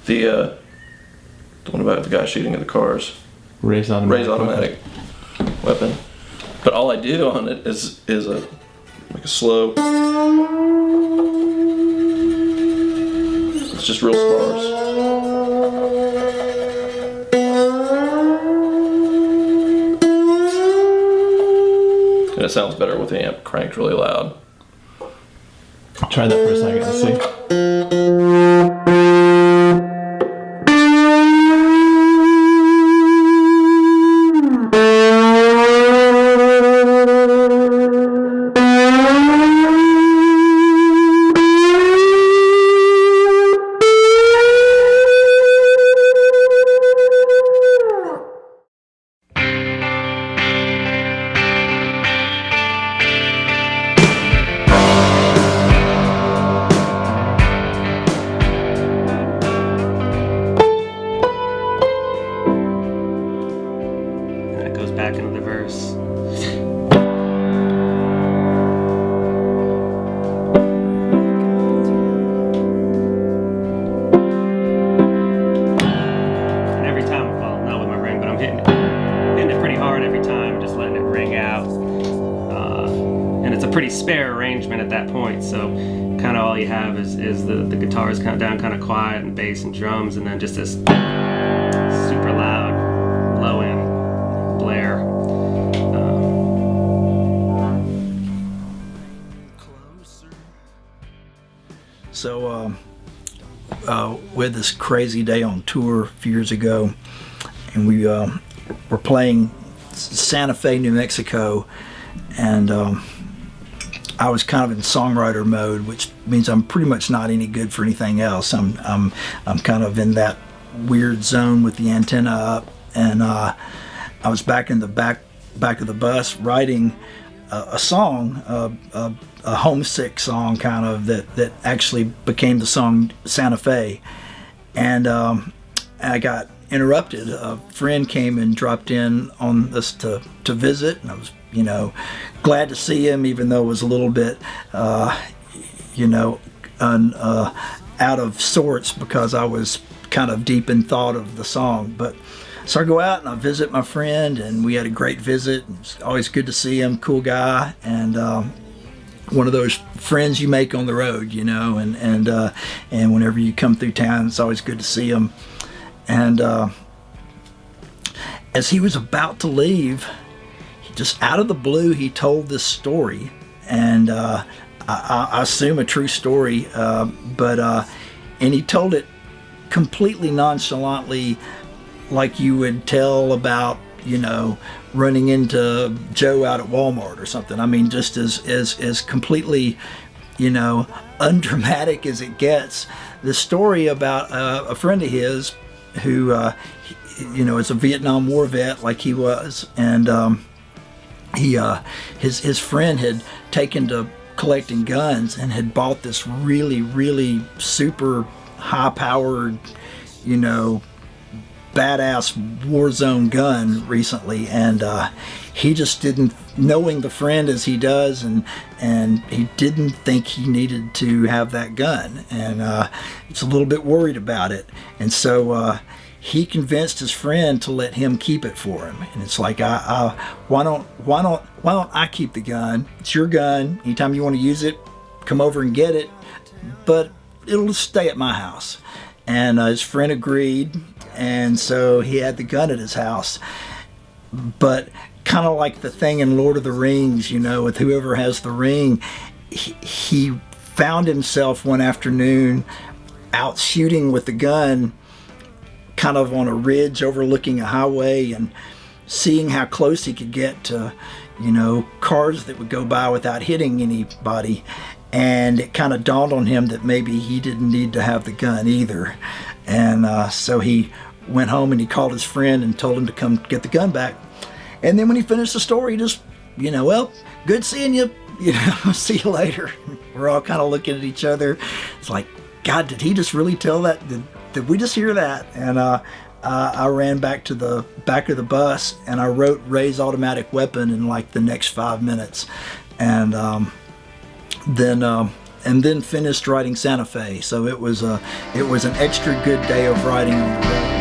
The one about the guy shooting at the cars. Ray's automatic weapon. But all I do on it is a slow. It's just real sparse. And it sounds better with the amp cranked really loud. Try that for a second and see. Back into the verse. And every time, well, not with my ring, but I'm hitting it pretty hard every time, just letting it ring out. And it's a pretty spare arrangement at that point, so kind of all you have is the guitars kind of down, kind of quiet, and bass and drums, and then just this super loud, low end Blair. So we had this crazy day on tour a few years ago, and we were playing Santa Fe, New Mexico, and I was kind of in songwriter mode, which means I'm pretty much not any good for anything else. I'm kind of in that weird zone with the antenna up, and I was back in the back of the bus writing a song, a homesick song kind of that actually became the song Santa Fe, and I got interrupted. A friend came and dropped in on this to visit, and I was glad to see him, even though it was a little bit out of sorts because I was kind of deep in thought of the song. But so I go out and I visit my friend, and we had a great visit. It's always good to see him, cool guy, and one of those friends you make on the road, and whenever you come through town, it's always good to see him. And as he was about to leave, just out of the blue, he told this story, and I assume a true story, and he told it completely nonchalantly, like you would tell about, running into Joe out at Walmart or something. I mean, just as completely, undramatic as it gets. The story about a friend of his who, is a Vietnam War vet like he was, and his friend had taken to collecting guns and had bought this really, really super high-powered, badass war zone gun recently, and he just didn't, knowing the friend as he does, and he didn't think he needed to have that gun, and he's a little bit worried about it, and so he convinced his friend to let him keep it for him. And it's like, why don't I keep the gun? It's your gun. Anytime you want to use it, come over and get it, but it'll stay at my house. And his friend agreed, and so he had the gun at his house. But kind of like the thing in Lord of the Rings, with whoever has the ring, he found himself one afternoon out shooting with the gun, kind of on a ridge overlooking a highway, and seeing how close he could get to, cars that would go by without hitting anybody. And it kind of dawned on him that maybe he didn't need to have the gun either. And so he went home and he called his friend and told him to come get the gun back. And then when he finished the story, he just, well, good seeing you, see you later. We're all kind of looking at each other. It's like, God, did he just really tell that? Did we just hear that? And I ran back to the back of the bus and I wrote Ray's Automatic Weapon in like the next 5 minutes. And then and then finished riding Santa Fe. So it was an extra good day of riding on the road.